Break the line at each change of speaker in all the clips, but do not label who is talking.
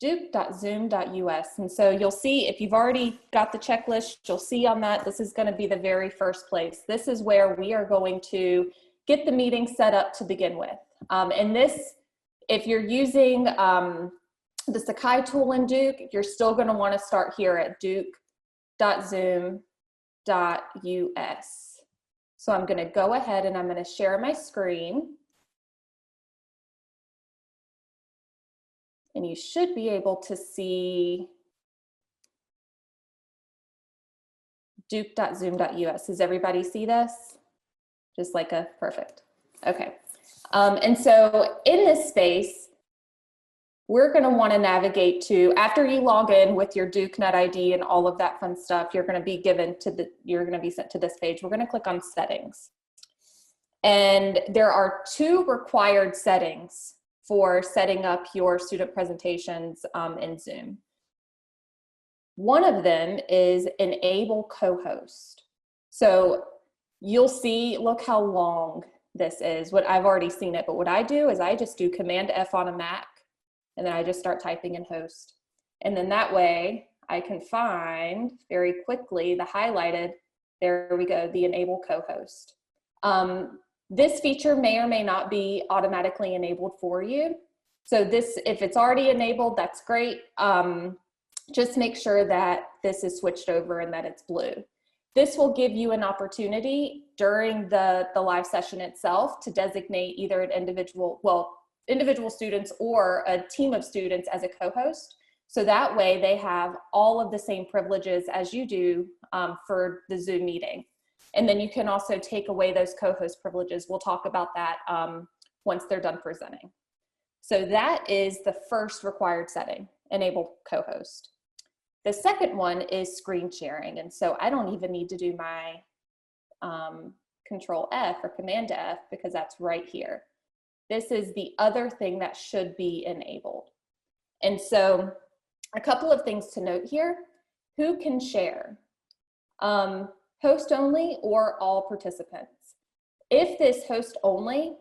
duke.zoom.us. And so you'll see, if you've already got the checklist, you'll see on that, this is going to be the very first place. This is where we are going to get the meeting set up to begin with. And this, if you're using the Sakai tool in Duke, you're still going to want to start here at duke.zoom.us. So I'm going to go ahead and I'm going to share my screen. And you should be able to see duke.zoom.us. Does everybody see this? Just like a perfect. Okay. And so in this space, we're going to want to navigate to, after you log in with your Duke Net ID and all of that fun stuff, you're going to be sent to this page. We're going to click on settings. And there are 2 required settings for setting up your student presentations in Zoom. One of them is enable co-host. So you'll see, look how long this is. What I've already seen it, but what I do is I just do Command F on a Mac, and then I just start typing in host. And then that way I can find very quickly the highlighted, there we go, the enable co-host. This feature may or may not be automatically enabled for you. So this, if it's already enabled, that's great. Just make sure that this is switched over and that it's blue. This will give you an opportunity during the live session itself to designate either an individual students or a team of students as a co-host. So that way they have all of the same privileges as you do for the Zoom meeting. And then you can also take away those co-host privileges. We'll talk about that once they're done presenting. So that is the first required setting, enable co-host. The second one is screen sharing. And so I don't even need to do my Control F or Command F because that's right here. This is the other thing that should be enabled. And so a couple of things to note here. Who can share? Host only or all participants. If this host only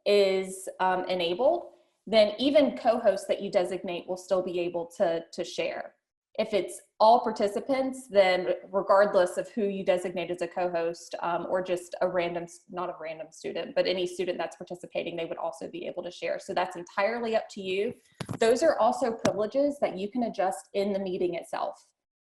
is enabled, then even co-hosts that you designate will still be able to share. If it's all participants, then regardless of who you designate as a co-host or just a random, not a random student, but any student that's participating, they would also be able to share. So that's entirely up to you. Those are also privileges that you can adjust in the meeting itself.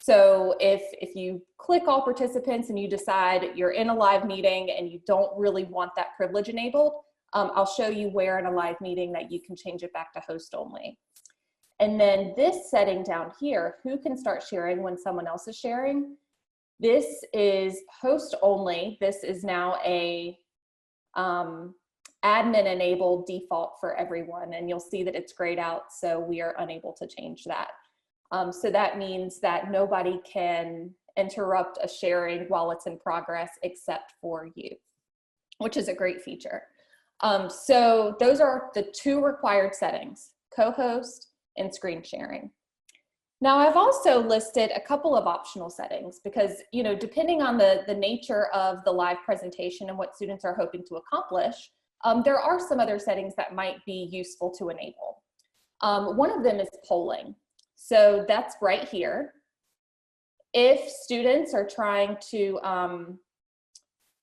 So if you click all participants and you decide you're in a live meeting and you don't really want that privilege enabled, I'll show you where in a live meeting that you can change it back to host only. And then this setting down here, who can start sharing when someone else is sharing? This is host only. This is now a admin enabled default for everyone. And you'll see that it's grayed out, so we are unable to change that. So that means that nobody can interrupt a sharing while it's in progress except for you, which is a great feature. So those are the 2 required settings, co-host and screen sharing. Now I've also listed a couple of optional settings because, you know, depending on the nature of the live presentation and what students are hoping to accomplish, there are some other settings that might be useful to enable. One of them is polling. So that's right here. If students are trying to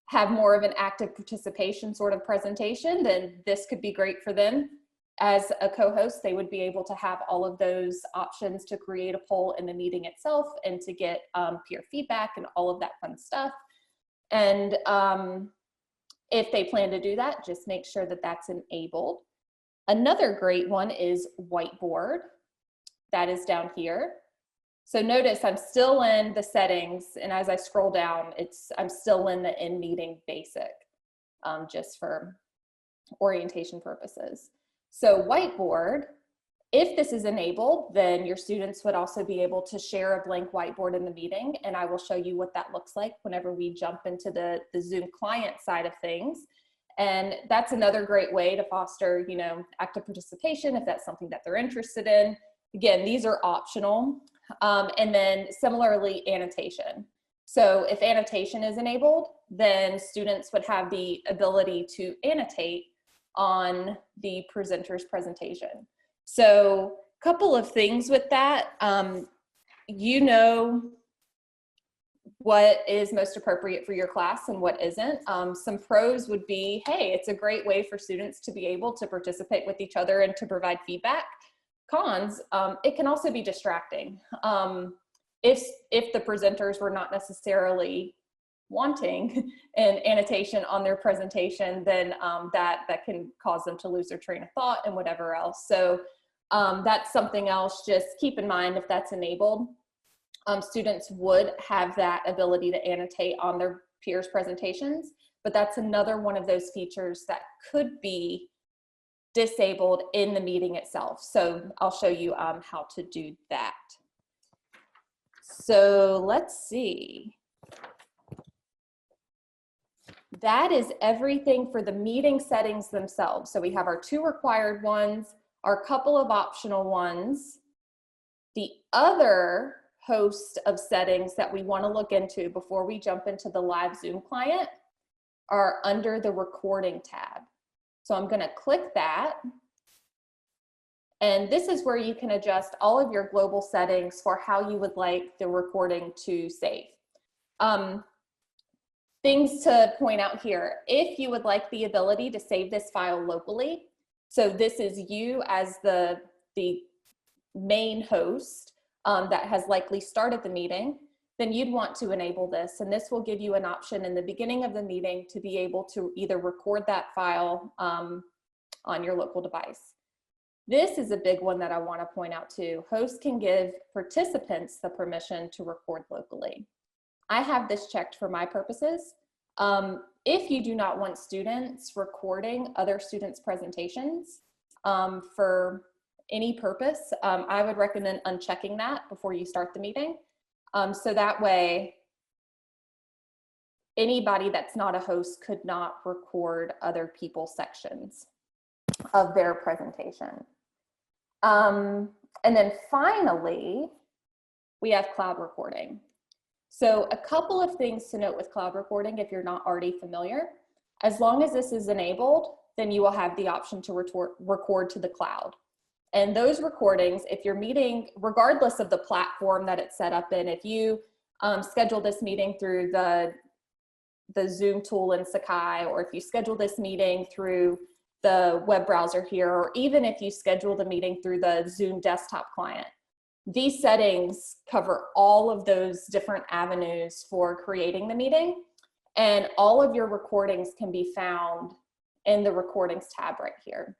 have more of an active participation sort of presentation, then this could be great for them. As a co-host, they would be able to have all of those options to create a poll in the meeting itself and to get peer feedback and all of that fun stuff. And if they plan to do that, just make sure that that's enabled. Another great one is whiteboard. That is down here. So notice I'm still in the settings, and as I scroll down, I'm still in the in-meeting basic, just for orientation purposes. So whiteboard, if this is enabled, then your students would also be able to share a blank whiteboard in the meeting, and I will show you what that looks like whenever we jump into the Zoom client side of things. And that's another great way to foster, you know, active participation if that's something that they're interested in. Again, these are optional. And then similarly, annotation. So if annotation is enabled, then students would have the ability to annotate on the presenter's presentation. So a couple of things with that. You know what is most appropriate for your class and what isn't. Some pros would be, hey, it's a great way for students to be able to participate with each other and to provide feedback. Cons, it can also be distracting. If the presenters were not necessarily wanting an annotation on their presentation, then that can cause them to lose their train of thought and whatever else. So that's something else. Just keep in mind, if that's enabled, students would have that ability to annotate on their peers' presentations, but that's another one of those features that could be disabled in the meeting itself. So I'll show you how to do that. So let's see. That is everything for the meeting settings themselves. So we have our 2 required ones, our couple of optional ones. The other host of settings that we want to look into before we jump into the live Zoom client are under the recording tab. So I'm going to click that. And this is where you can adjust all of your global settings for how you would like the recording to save. Things to point out here, if you would like the ability to save this file locally, so this is you as the main host that has likely started the meeting, then you'd want to enable this. And this will give you an option in the beginning of the meeting to be able to either record that file on your local device. This is a big one that I want to point out too. Hosts can give participants the permission to record locally. I have this checked for my purposes. If you do not want students recording other students' presentations for any purpose, I would recommend unchecking that before you start the meeting. So that way, anybody that's not a host could not record other people's sections of their presentation. And then finally, we have cloud recording. So a couple of things to note with cloud recording, if you're not already familiar. As long as this is enabled, then you will have the option to record to the cloud. And those recordings, if you're meeting, regardless of the platform that it's set up in, if you schedule this meeting through the Zoom tool in Sakai, or if you schedule this meeting through the web browser here, or even if you schedule the meeting through the Zoom desktop client, these settings cover all of those different avenues for creating the meeting, and all of your recordings can be found in the recordings tab right here.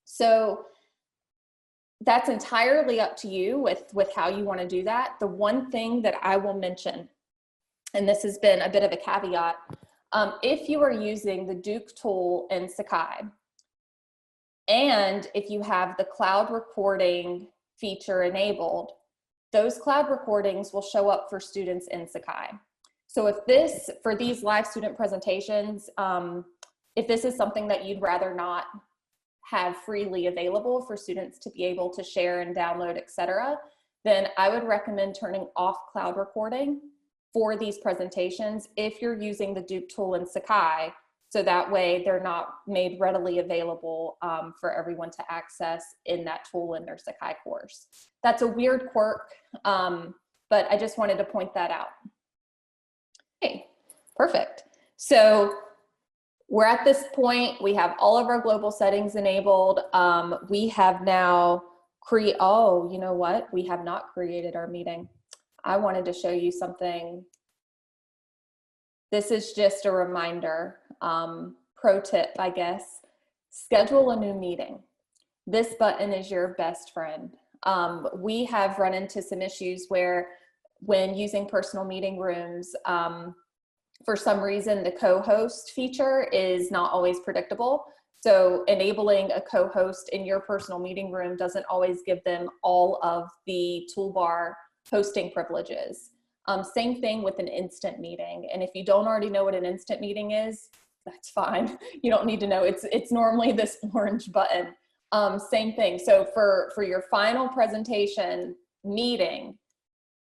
So that's entirely up to you with how you want to do that. The one thing that I will mention, and this has been a bit of a caveat, if you are using the Duke tool in Sakai, and if you have the cloud recording feature enabled, those cloud recordings will show up for students in Sakai. So if this, for these live student presentations, if this is something that you'd rather not have freely available for students to be able to share and download, etc., then I would recommend turning off cloud recording for these presentations if you're using the Duke tool in Sakai, so that way they're not made readily available for everyone to access in that tool in their Sakai course. That's a weird quirk, but I just wanted to point that out. Okay, perfect. So we're at this point, we have all of our global settings enabled. We have now oh, you know what? We have not created our meeting. I wanted to show you something. This is just a reminder, pro tip, I guess. Schedule a new meeting. This button is your best friend. We have run into some issues where when using personal meeting rooms, for some reason, the co-host feature is not always predictable. So enabling a co-host in your personal meeting room doesn't always give them all of the toolbar hosting privileges. Same thing with an instant meeting. And if you don't already know what an instant meeting is, that's fine. You don't need to know. It's normally this orange button. Same thing. So for your final presentation meeting,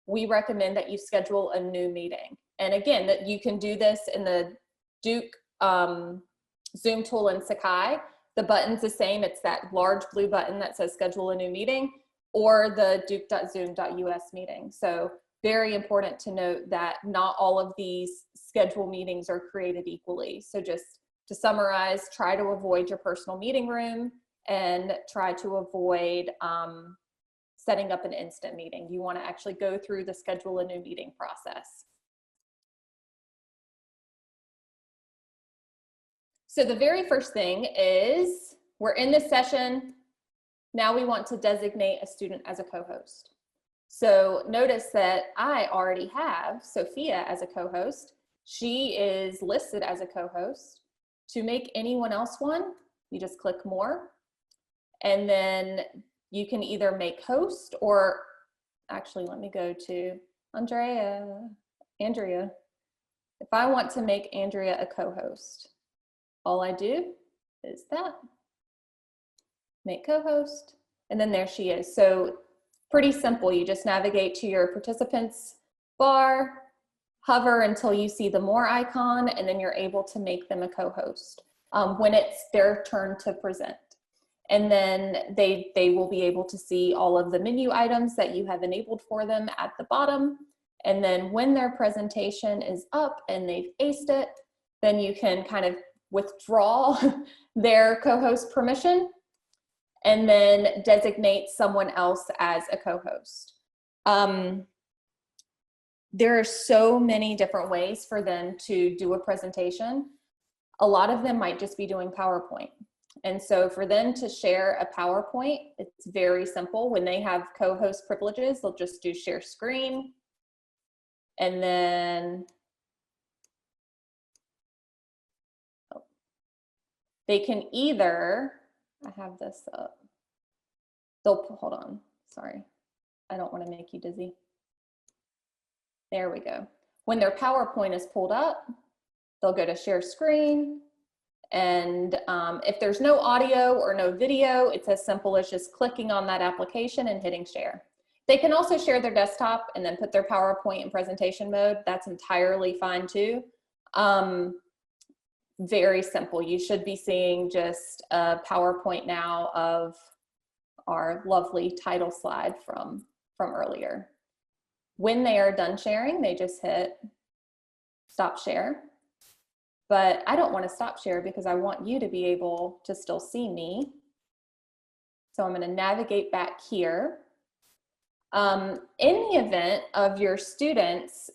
we recommend that you schedule a new meeting. And again, that you can do this in the Duke Zoom tool in Sakai. The button's the same. It's that large blue button that says schedule a new meeting. or the duke.zoom.us meeting. So very important to note that not all of these schedule meetings are created equally. So just to summarize, try to avoid your personal meeting room and try to avoid setting up an instant meeting. You want to actually go through the schedule a new meeting process. So the very first thing is we're in this session. Now we want to designate a student as a co-host. So notice that I already have Sophia as a co-host. She is listed as a co-host. To make anyone else one, you just click more, and then you can either make host or actually let me go to Andrea. If I want to make Andrea a co-host, all I do is that, make co-host, and then there she is. So pretty simple. You just navigate to your participants bar, hover until you see the more icon, and then you're able to make them a co-host when it's their turn to present. And then they will be able to see all of the menu items that you have enabled for them at the bottom. And then when their presentation is up and they've aced it, then you can kind of withdraw their co-host permission and then designate someone else as a co-host. There are so many different ways for them to do a presentation. A lot of them might just be doing PowerPoint. And so for them to share a PowerPoint, it's very simple. When they have co-host privileges, they'll just do share screen. And then they can either, I have this up. Hold on, sorry. I don't want to make you dizzy. There we go. When their PowerPoint is pulled up, they'll go to share screen. And if there's no audio or no video, it's as simple as just clicking on that application and hitting share. They can also share their desktop and then put their PowerPoint in presentation mode. That's entirely fine too. Very simple. You should be seeing just a PowerPoint now of our lovely title slide from earlier. When they are done sharing, they just hit stop share. But I don't want to stop share because I want you to be able to still see me. So I'm going to navigate back here. In the event of your students,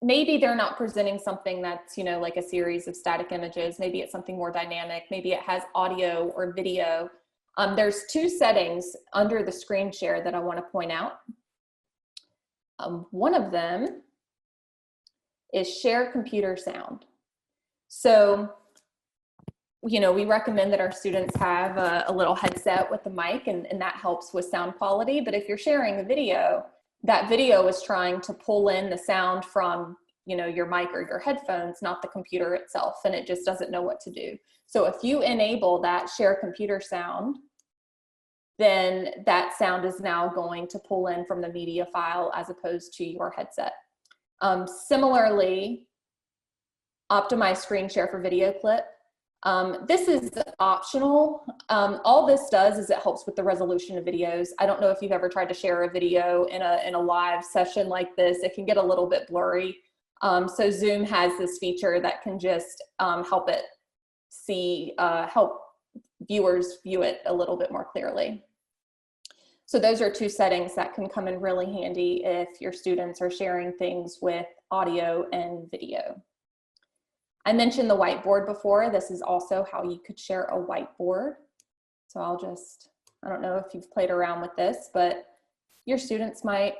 maybe they're not presenting something that's, you know, like a series of static images. Maybe it's something more dynamic. Maybe it has audio or video. There's two settings under the screen share that I want to point out. One of them is share computer sound. So, you know, we recommend that our students have a little headset with the mic, and that helps with sound quality. But if you're sharing a video, that video is trying to pull in the sound from, you know, your mic or your headphones, not the computer itself, and it just doesn't know what to do. So if you enable that share computer sound, then that sound is now going to pull in from the media file as opposed to your headset. Similarly, optimize screen share for video clip. This is optional. All this does is it helps with the resolution of videos. I don't know if you've ever tried to share a video in a live session like this. It can get a little bit blurry. So Zoom has this feature that can just help viewers view it a little bit more clearly. So those are two settings that can come in really handy if your students are sharing things with audio and video. I mentioned the whiteboard before. This is also how you could share a whiteboard. So I don't know if you've played around with this, but your students might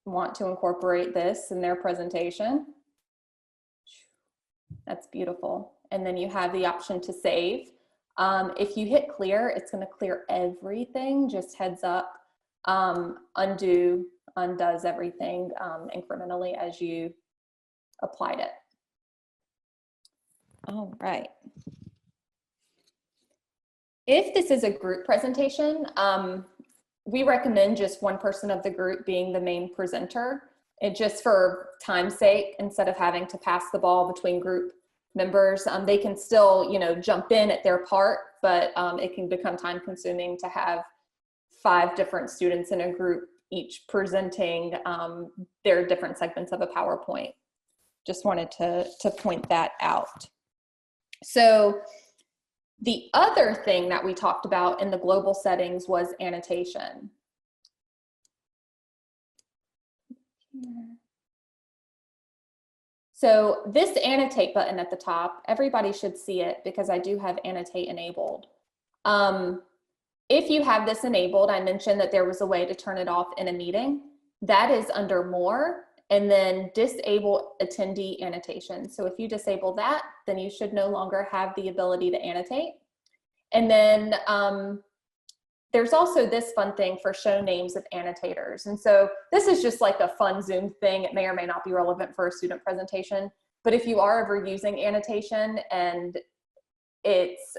want to incorporate this in their presentation. That's beautiful. And then you have the option to save. If you hit clear, it's going to clear everything, just heads up. Undoes everything incrementally as you applied it. All right. If this is a group presentation, we recommend just one person of the group being the main presenter, and just for time's sake, instead of having to pass the ball between group members. They can still, you know, jump in at their part, but it can become time consuming to have 5 different students in a group, each presenting their different segments of a PowerPoint. Just wanted to point that out. So the other thing that we talked about in the global settings was annotation. So this annotate button at the top, everybody should see it because I do have annotate enabled. If you have this enabled, I mentioned that there was a way to turn it off in a meeting. That is under more, and then disable attendee annotation. So if you disable that, then you should no longer have the ability to annotate. And then there's also this fun thing for show names of annotators. And so this is just like a fun Zoom thing. It may or may not be relevant for a student presentation, but if you are ever using annotation and it's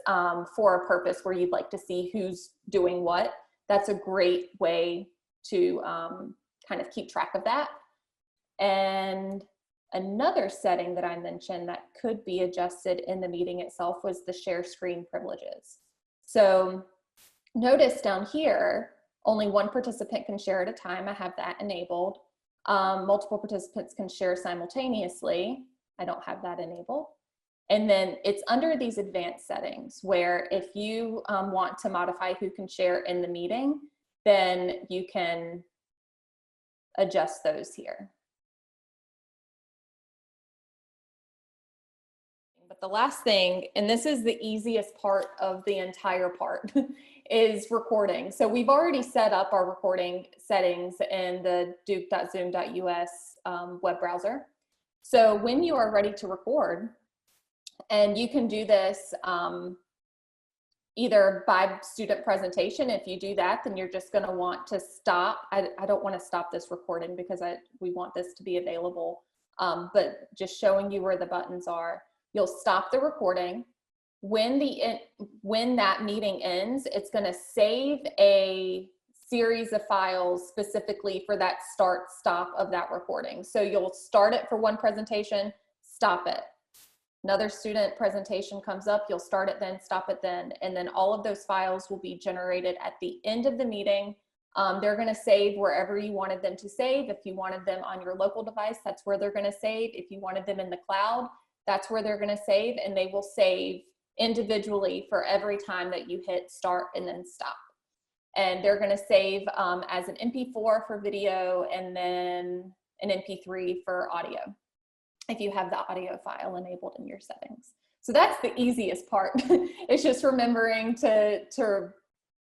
for a purpose where you'd like to see who's doing what, that's a great way to kind of keep track of that. And another setting that I mentioned that could be adjusted in the meeting itself was the share screen privileges. So notice down here, only one participant can share at a time. I have that enabled. Multiple participants can share simultaneously. I don't have that enabled. And then it's under these advanced settings where if you want to modify who can share in the meeting, then you can adjust those here. But the last thing, and this is the easiest part of the entire part, is recording. So we've already set up our recording settings in the duke.zoom.us web browser. So when you are ready to record, and you can do this either by student presentation. If you do that, then you're just going to want to stop. I don't want to stop this recording because we want this to be available, but just showing you where the buttons are. You'll stop the recording. When that meeting ends, it's going to save a series of files specifically for that stop of that recording. So you'll start it for one presentation, stop it. Another student presentation comes up, you'll start it then, stop it then, and then all of those files will be generated at the end of the meeting. They're going to save wherever you wanted them to save. If you wanted them on your local device, that's where they're going to save. If you wanted them in the cloud, that's where they're going to save, and they will save individually for every time that you hit start and then stop. And they're going to save as an MP4 for video and then an MP3 for audio, if you have the audio file enabled in your settings. So that's the easiest part. It's just remembering to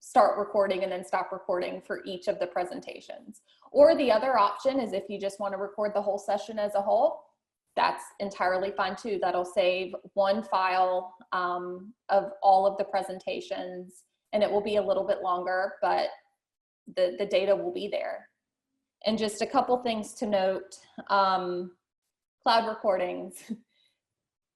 start recording and then stop recording for each of the presentations. Or the other option is if you just want to record the whole session as a whole, that's entirely fine too. That'll save one file of all of the presentations, and it will be a little bit longer, but the data will be there. And just a couple things to note. Cloud recordings.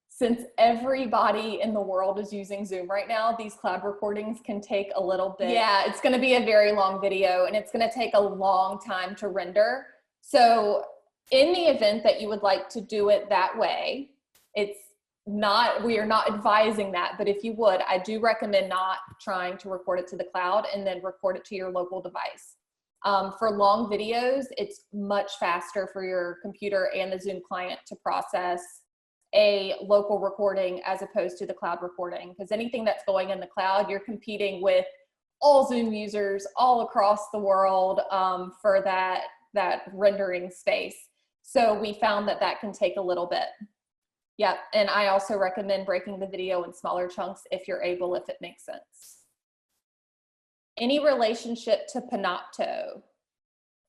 Since everybody in the world is using Zoom right now, these cloud recordings can take a little bit. Yeah, it's going to be a very long video and it's going to take a long time to render. So in the event that you would like to do it that way, we are not advising that, but if you would, I do recommend not trying to record it to the cloud and then record it to your local device. For long videos, it's much faster for your computer and the Zoom client to process a local recording as opposed to the cloud recording, because anything that's going in the cloud, you're competing with all Zoom users all across the world for that rendering space. So we found that can take a little bit. Yep, and I also recommend breaking the video in smaller chunks if you're able, if it makes sense. Any relationship to Panopto?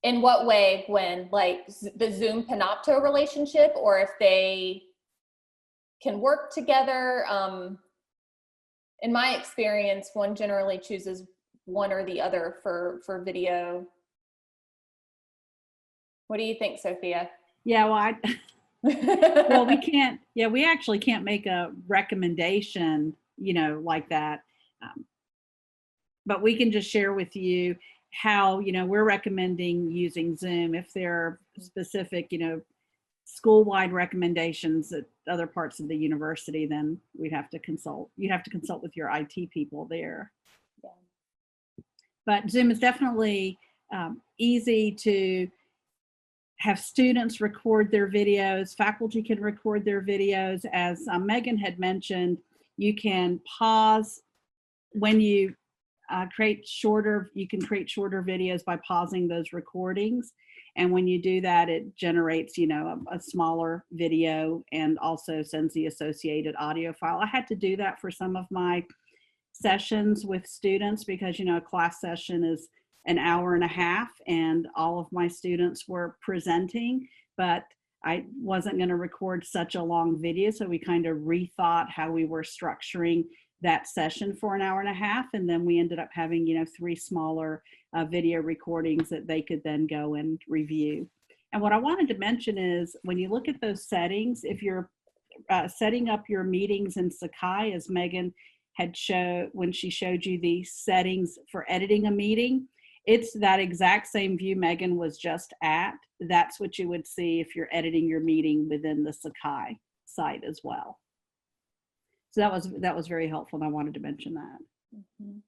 In what way, Gwen? Like the Zoom Panopto relationship, or if they can work together? In my experience, one generally chooses one or the other for video. What do you think, Sophia?
Yeah, well, well, we actually can't make a recommendation, like that. But we can just share with you how, we're recommending using Zoom. If there are specific, school-wide recommendations at other parts of the university, then we'd have to consult. You'd have to consult with your IT people there.
Yeah.
But Zoom is definitely easy to have students record their videos. Faculty can record their videos. As Megan had mentioned, you can pause when you create shorter videos by pausing those recordings. And when you do that, it generates, a smaller video and also sends the associated audio file. I had to do that for some of my sessions with students because, a class session is an hour and a half and all of my students were presenting, but I wasn't going to record such a long video. So we kind of rethought how we were structuring that session for an hour and a half. And then we ended up having, 3 smaller video recordings that they could then go and review. And what I wanted to mention is when you look at those settings, if you're setting up your meetings in Sakai, as Megan had showed when she showed you the settings for editing a meeting, it's that exact same view Megan was just at. That's what you would see if you're editing your meeting within the Sakai site as well. So that was very helpful, and I wanted to mention that.
Mm-hmm.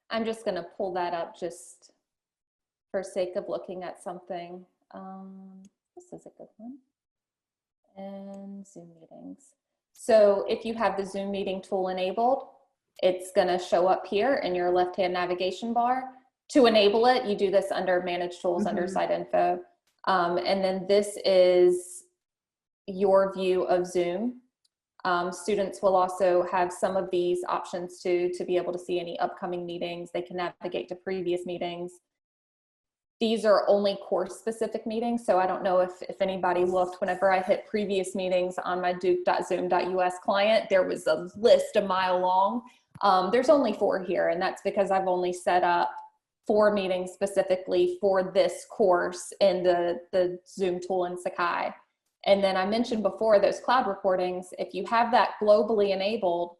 I'm just going to pull that up just for sake of looking at something. This is a good one. And Zoom meetings. So if you have the Zoom meeting tool enabled, it's going to show up here in your left-hand navigation bar. To enable it, you do this under Manage Tools, under Site Info. And then this is your view of Zoom. Students will also have some of these options to be able to see any upcoming meetings. They can navigate to previous meetings. These are only course-specific meetings, so I don't know if anybody looked. Whenever I hit previous meetings on my duke.zoom.us client, there was a list a mile long. There's only 4 here, and that's because I've only set up 4 meetings specifically for this course in the Zoom tool in Sakai. And then I mentioned before those cloud recordings, if you have that globally enabled,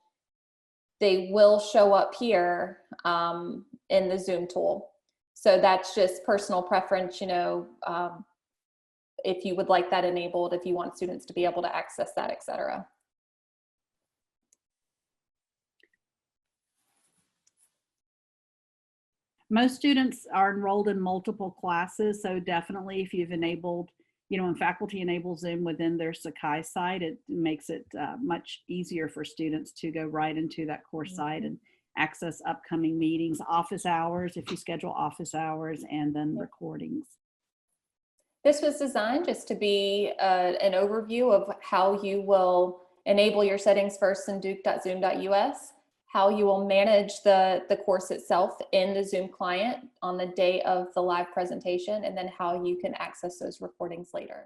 they will show up here in the Zoom tool. So that's just personal preference, if you would like that enabled, if you want students to be able to access that, etc.
Most students are enrolled in multiple classes, so definitely if you've enabled, when faculty enables Zoom within their Sakai site, it makes it much easier for students to go right into that course site and access upcoming meetings, office hours, if you schedule office hours, and then recordings.
This was designed just to be an overview of how you will enable your settings first in duke.zoom.us, how you will manage the course itself in the Zoom client on the day of the live presentation, and then how you can access those recordings later.